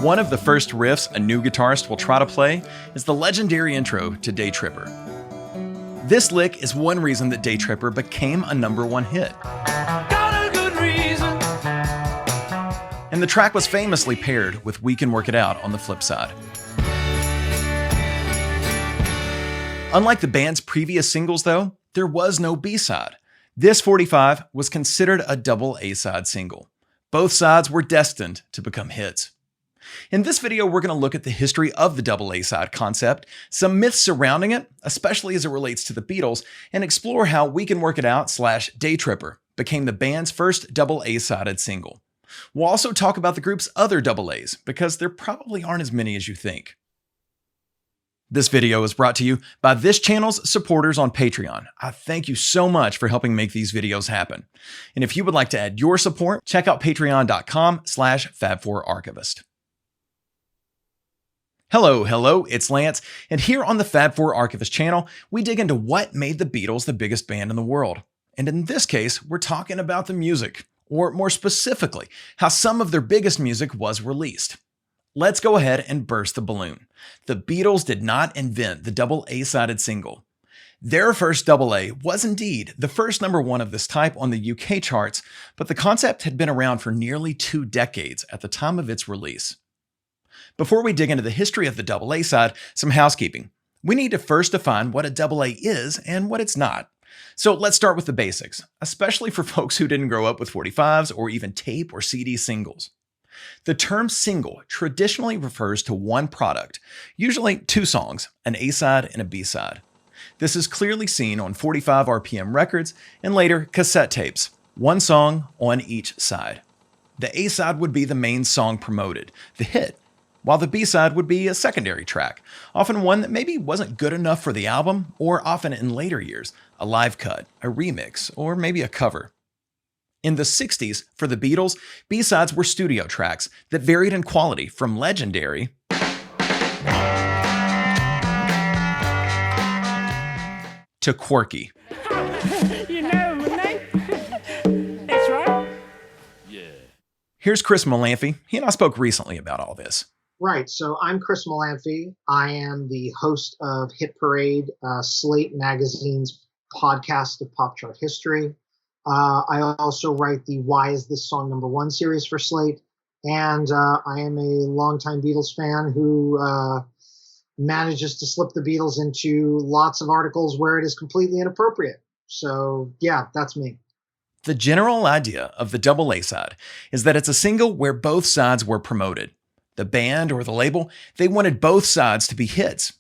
One of the first riffs a new guitarist will try to play is the legendary intro to Day Tripper. This lick is one reason that Day Tripper became a #1 hit. Got a good reason. And the track was famously paired with We Can Work It Out on the flip side. Unlike the band's previous singles though, there was no B-side. This 45 was considered a double A-side single. Both sides were destined to become hits. In this video, we're going to look at the history of the double A-side concept, some myths surrounding it, especially as it relates to the Beatles, and explore how We Can Work It Out / Day Tripper became the band's first double A-sided single. We'll also talk about the group's other double A's, because there probably aren't as many as you think. This video is brought to you by this channel's supporters on Patreon. I thank you so much for helping make these videos happen. And if you would like to add your support, check out patreon.com/FabFourArchivist. Hello, it's Lance, and here on the FabFourArchivist channel, we dig into what made the Beatles the biggest band in the world. And in this case, we're talking about the music, or more specifically, how some of their biggest music was released. Let's go ahead and burst the balloon. The Beatles did not invent the double A-sided single. Their first double A was indeed the first #1 of this type on the UK charts, but the concept had been around for nearly 2 decades at the time of its release. Before we dig into the history of the double A side, some housekeeping. We need to first define what a double A is and what it's not. So let's start with the basics, especially for folks who didn't grow up with 45s or even tape or CD singles. The term single traditionally refers to one product, usually 2 songs, an A-side and a B-side. This is clearly seen on 45 RPM records and later cassette tapes, 1 song on each side. The A-side would be the main song promoted, the hit, while the B-side would be a secondary track, often one that maybe wasn't good enough for the album, or often in later years, a live cut, a remix, or maybe a cover. In the 60s, for the Beatles, B-sides were studio tracks that varied in quality from legendary to quirky. You know my name? That's right. Yeah. Here's Chris Molanphy. He and I spoke recently about all this. Right. So I'm Chris Molanphy. I am the host of Hit Parade, Slate Magazine's podcast of pop chart history. I also write the Why Is This Song #1 series for Slate. And I am a longtime Beatles fan who manages to slip the Beatles into lots of articles where it is completely inappropriate. So yeah, that's me. The general idea of the double A-side is that it's a single where both sides were promoted. The band or the label, they wanted both sides to be hits.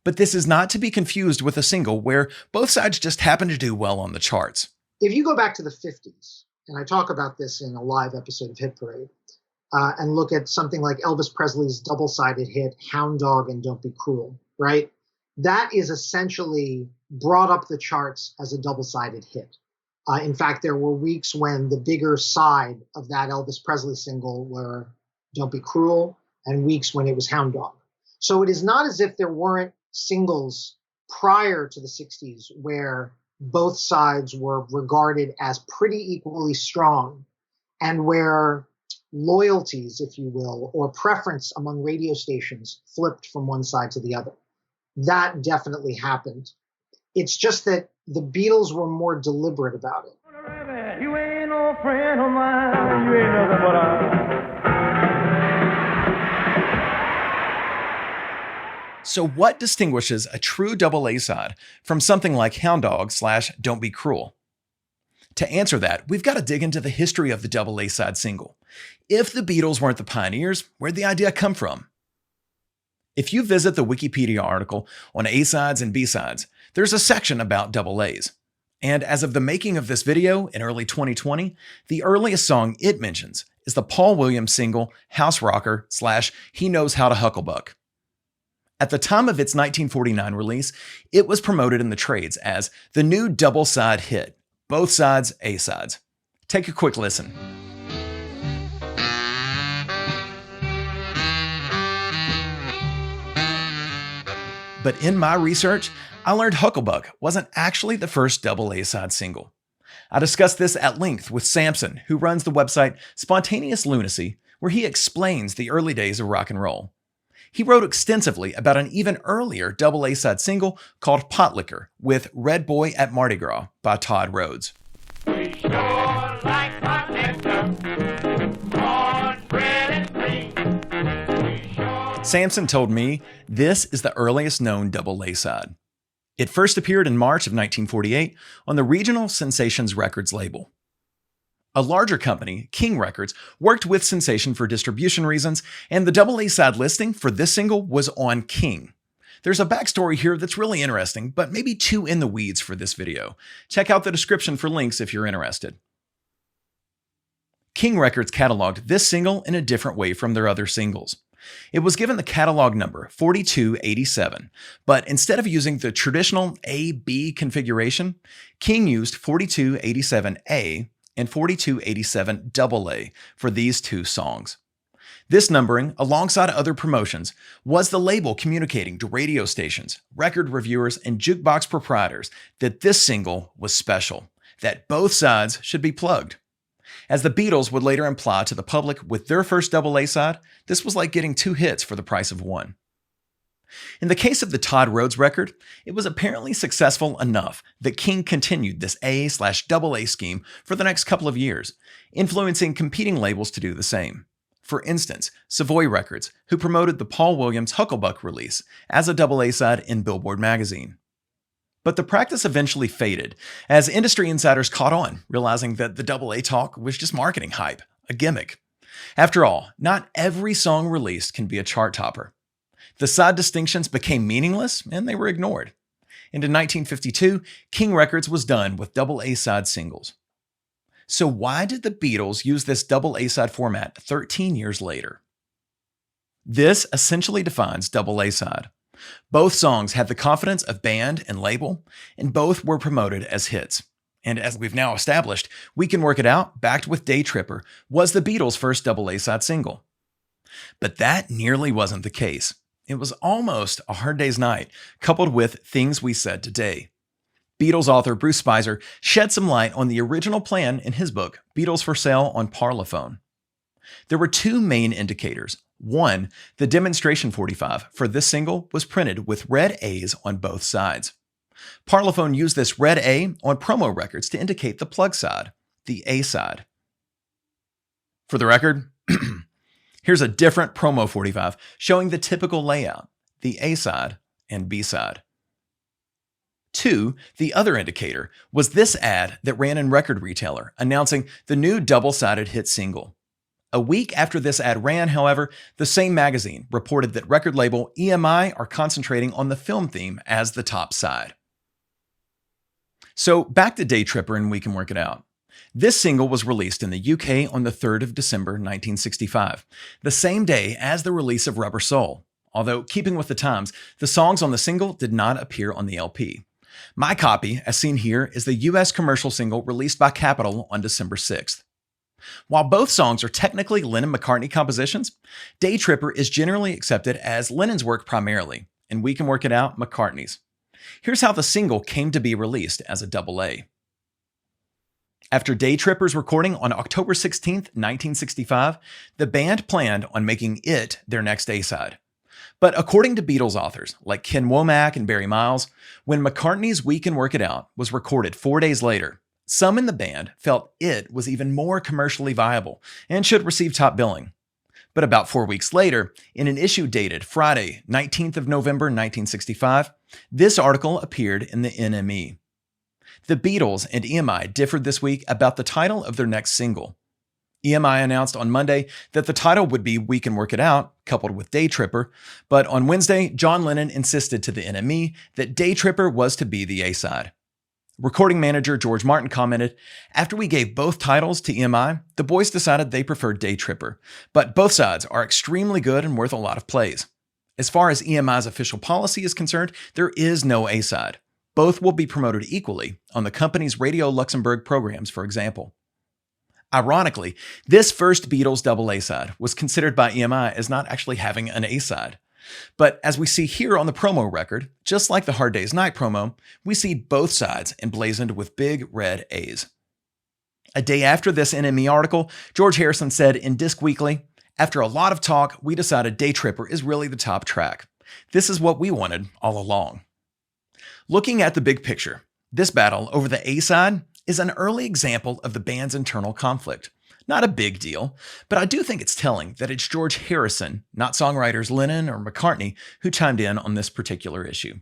But this is not to be confused with a single where both sides just happen to do well on the charts. If you go back to the 50s, and I talk about this in a live episode of Hit Parade, and look at something like Elvis Presley's double-sided hit, Hound Dog and Don't Be Cruel, right? That is essentially brought up the charts as a double-sided hit. In fact, there were weeks when the bigger side of that Elvis Presley single were Don't Be Cruel, and weeks when it was Hound Dog. So it is not as if there weren't singles prior to the 60s where both sides were regarded as pretty equally strong, and where loyalties, if you will, or preference among radio stations flipped from one side to the other. That definitely happened. It's just that the Beatles were more deliberate about it. You ain't no friend of mine. You ain't nothing but a... So what distinguishes a true double A-side from something like Hound Dog / Don't Be Cruel? To answer that, we've got to dig into the history of the double A-side single. If the Beatles weren't the pioneers, where'd the idea come from? If you visit the Wikipedia article on A-sides and B-sides, there's a section about double A's. And as of the making of this video in early 2020, the earliest song it mentions is the Paul Williams single House Rocker / He Knows How to Hucklebuck. At the time of its 1949 release, it was promoted in the trades as the new double-side hit, both sides A-sides. Take a quick listen. But in my research, I learned Hucklebuck wasn't actually the first double A-side single. I discussed this at length with Sampson, who runs the website Spontaneous Lunacy, where he explains the early days of rock and roll. He wrote extensively about an even earlier double A-side single called Pot Likker with Red Boy at Mardi Gras by Todd Rhodes. We sure like hot liquor, cornbread and cream. We sure... Sampson told me this is the earliest known double A-side. It first appeared in March of 1948 on the Regional Sensations Records label. A larger company, King Records, worked with Sensation for distribution reasons, and the double A-side listing for this single was on King. There's a backstory here that's really interesting, but maybe too in the weeds for this video. Check out the description for links if you're interested. King Records cataloged this single in a different way from their other singles. It was given the catalog number 4287, but instead of using the traditional A-B configuration, King used 4287A and 4287 AA for these two songs. This numbering, alongside other promotions, was the label communicating to radio stations, record reviewers, and jukebox proprietors that this single was special, that both sides should be plugged. As the Beatles would later imply to the public with their first double A-side, this was like getting two hits for the price of one. In the case of the Todd Rhodes record, it was apparently successful enough that King continued this A/double A scheme for the next couple of years, influencing competing labels to do the same. For instance, Savoy Records, who promoted the Paul Williams Hucklebuck release as a double A-side in Billboard magazine. But the practice eventually faded as industry insiders caught on, realizing that the double A talk was just marketing hype, a gimmick. After all, not every song released can be a chart topper. The side distinctions became meaningless and they were ignored. And in 1952, King Records was done with double A-side singles. So why did the Beatles use this double A-side format 13 years later? This essentially defines double A-side. Both songs had the confidence of band and label, and both were promoted as hits. And as we've now established, We Can Work It Out, backed with Day Tripper, was the Beatles' first double A-side single. But that nearly wasn't the case. It was almost A Hard Day's Night, coupled with Things We Said Today. Beatles author Bruce Spicer shed some light on the original plan in his book, Beatles for Sale on Parlophone. There were two main indicators. One, the demonstration 45 for this single was printed with red A's on both sides. Parlophone used this red A on promo records to indicate the plug side, the A side. For the record, here's a different promo 45 showing the typical layout, the A side and B side. Two, the other indicator was this ad that ran in Record Retailer announcing the new double-sided hit single. A week after this ad ran, however, the same magazine reported that record label EMI are concentrating on the film theme as the top side. So back to Day Tripper and We Can Work It Out. This single was released in the UK on the 3rd of December 1965, the same day as the release of Rubber Soul. Although, keeping with the times, the songs on the single did not appear on the LP. My copy, as seen here, is the US commercial single released by Capitol on December 6th. While both songs are technically Lennon-McCartney compositions, Day Tripper is generally accepted as Lennon's work primarily, and We Can Work It Out McCartney's. Here's how the single came to be released as a double A. After Day Tripper's recording on October 16, 1965, the band planned on making it their next A-side. But according to Beatles authors like Ken Womack and Barry Miles, when McCartney's We Can Work It Out was recorded 4 days later, some in the band felt it was even more commercially viable and should receive top billing. But about 4 weeks later, in an issue dated Friday, 19th of November 1965, this article appeared in the NME. The Beatles and EMI differed this week about the title of their next single. EMI announced on Monday that the title would be We Can Work It Out, coupled with Day Tripper, but on Wednesday, John Lennon insisted to the NME that Day Tripper was to be the A-side. Recording manager George Martin commented, "After we gave both titles to EMI, the boys decided they preferred Day Tripper, but both sides are extremely good and worth a lot of plays. As far as EMI's official policy is concerned, there is no A-side. Both will be promoted equally on the company's Radio Luxembourg programs, for example." Ironically, this first Beatles double A-side was considered by EMI as not actually having an A-side. But as we see here on the promo record, just like the Hard Day's Night promo, we see both sides emblazoned with big red A's. A day after this NME article, George Harrison said in Disc Weekly, After a lot of talk, we decided Day Tripper is really the top track. This is what we wanted all along. Looking at the big picture, this battle over the A-side is an early example of the band's internal conflict. Not a big deal, but I do think it's telling that it's George Harrison, not songwriters Lennon or McCartney, who chimed in on this particular issue.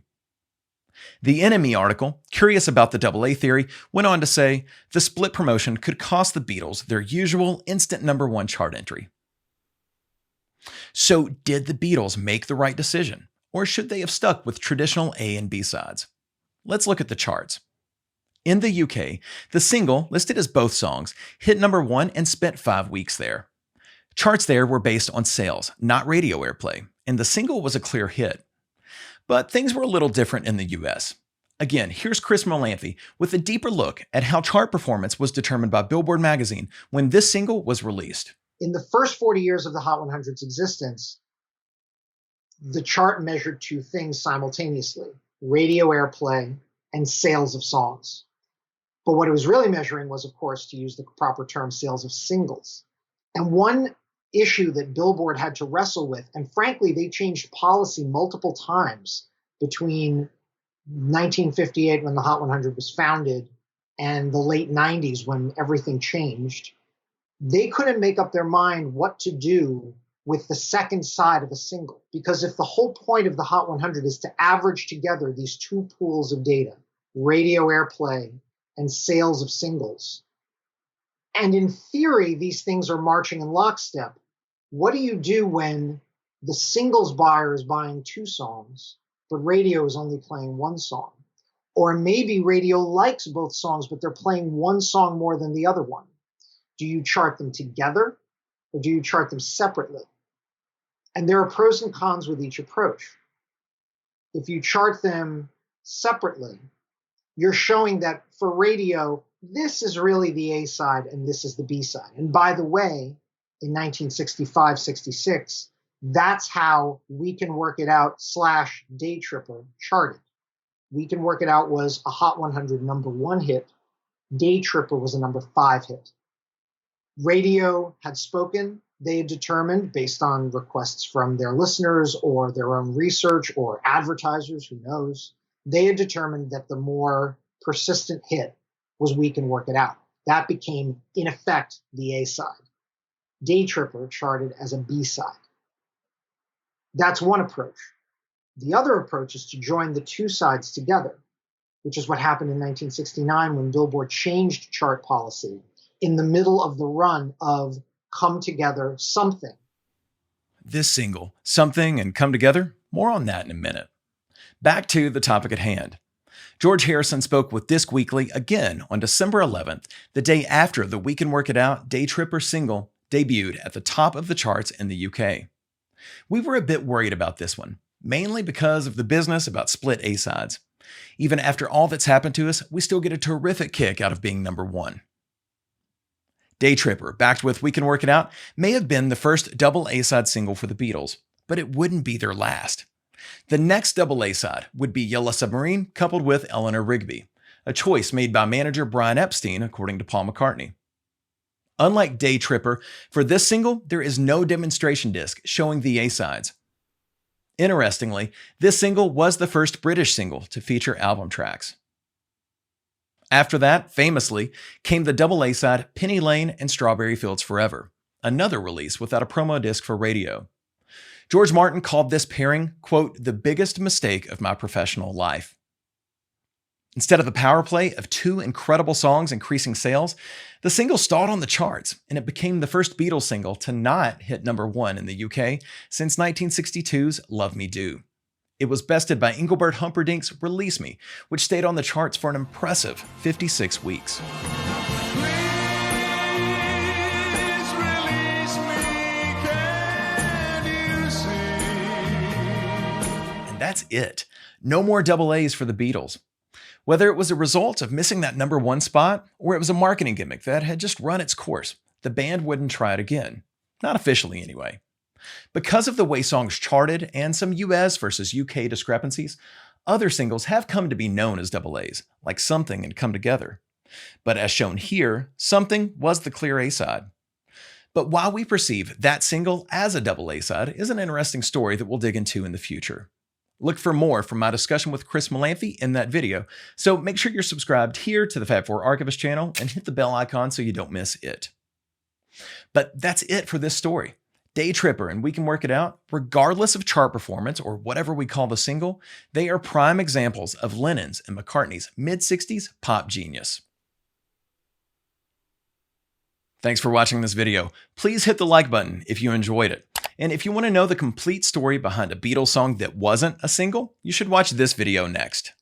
The NME article, curious about the AA theory, went on to say the split promotion could cost the Beatles their usual instant #1 chart entry. So did the Beatles make the right decision, or should they have stuck with traditional A and B sides? Let's look at the charts. In the UK, the single, listed as both songs, hit #1 and spent 5 weeks there. Charts there were based on sales, not radio airplay, and the single was a clear hit. But things were a little different in the US. Again, here's Chris Molanphy with a deeper look at how chart performance was determined by Billboard magazine when this single was released. In the first 40 years of the Hot 100's existence, the chart measured two things simultaneously: radio airplay and sales of songs. But what it was really measuring was, of course, to use the proper term, sales of singles. And one issue that Billboard had to wrestle with, and frankly, they changed policy multiple times between 1958, when the Hot 100 was founded, and the late 90s, when everything changed. They couldn't make up their mind what to do with the second side of a single. Because if the whole point of the Hot 100 is to average together these two pools of data, radio airplay and sales of singles, and in theory, these things are marching in lockstep, what do you do when the singles buyer is buying 2 songs, but radio is only playing 1 song? Or maybe radio likes both songs, but they're playing 1 song more than the other one. Do you chart them together, or do you chart them separately? And there are pros and cons with each approach. If you chart them separately, you're showing that for radio, this is really the A side and this is the B side. And by the way, in 1965-66, that's how We Can Work It Out / Day Tripper charted. We Can Work It Out was a Hot 100 #1 hit. Day Tripper was a #5 hit. Radio had spoken. They had determined, based on requests from their listeners or their own research or advertisers, who knows, they had determined that the more persistent hit was We Can Work It Out. That became, in effect, the A side. Day Tripper charted as a B side. That's one approach. The other approach is to join the two sides together, which is what happened in 1969 when Billboard changed chart policy in the middle of the run of Come Together, Something. This single, Something and Come Together, more on that in a minute. Back to the topic at hand. George Harrison spoke with Disc Weekly again on December 11th, the day after the We Can Work It Out Day Tripper single debuted at the top of the charts in the UK. We were a bit worried about this one, mainly because of the business about split A-sides. Even after all that's happened to us, we still get a terrific kick out of being #1. Day Tripper, backed with We Can Work It Out, may have been the first double A-side single for the Beatles, but it wouldn't be their last. The next double A-side would be Yellow Submarine coupled with Eleanor Rigby, a choice made by manager Brian Epstein, according to Paul McCartney. Unlike Day Tripper, for this single, there is no demonstration disc showing the A-sides. Interestingly, this single was the first British single to feature album tracks. After that, famously, came the double A-side Penny Lane and Strawberry Fields Forever, another release without a promo disc for radio. George Martin called this pairing, quote, the biggest mistake of my professional life. Instead of the power play of 2 incredible songs increasing sales, the single stalled on the charts, and it became the first Beatles single to not hit #1 in the UK since 1962's Love Me Do. It was bested by Engelbert Humperdinck's Release Me, which stayed on the charts for an impressive 56 weeks. And that's it. No more double A's for the Beatles. Whether it was a result of missing that #1 spot, or it was a marketing gimmick that had just run its course, the band wouldn't try it again. Not officially, anyway. Because of the way songs charted and some US versus UK discrepancies, other singles have come to be known as double A's, like Something and Come Together. But as shown here, Something was the clear A-side. But while we perceive that single as a double A-side is an interesting story that we'll dig into in the future. Look for more from my discussion with Chris Molanphy in that video, so make sure you're subscribed here to the Fab4Archivist channel and hit the bell icon so you don't miss it. But that's it for this story. Day Tripper and We Can Work It Out, regardless of chart performance or whatever we call the single, they are prime examples of Lennon's and McCartney's mid-60s pop genius. Thanks for watching this video. Please hit the like button if you enjoyed it. And if you want to know the complete story behind a Beatles song that wasn't a single, you should watch this video next.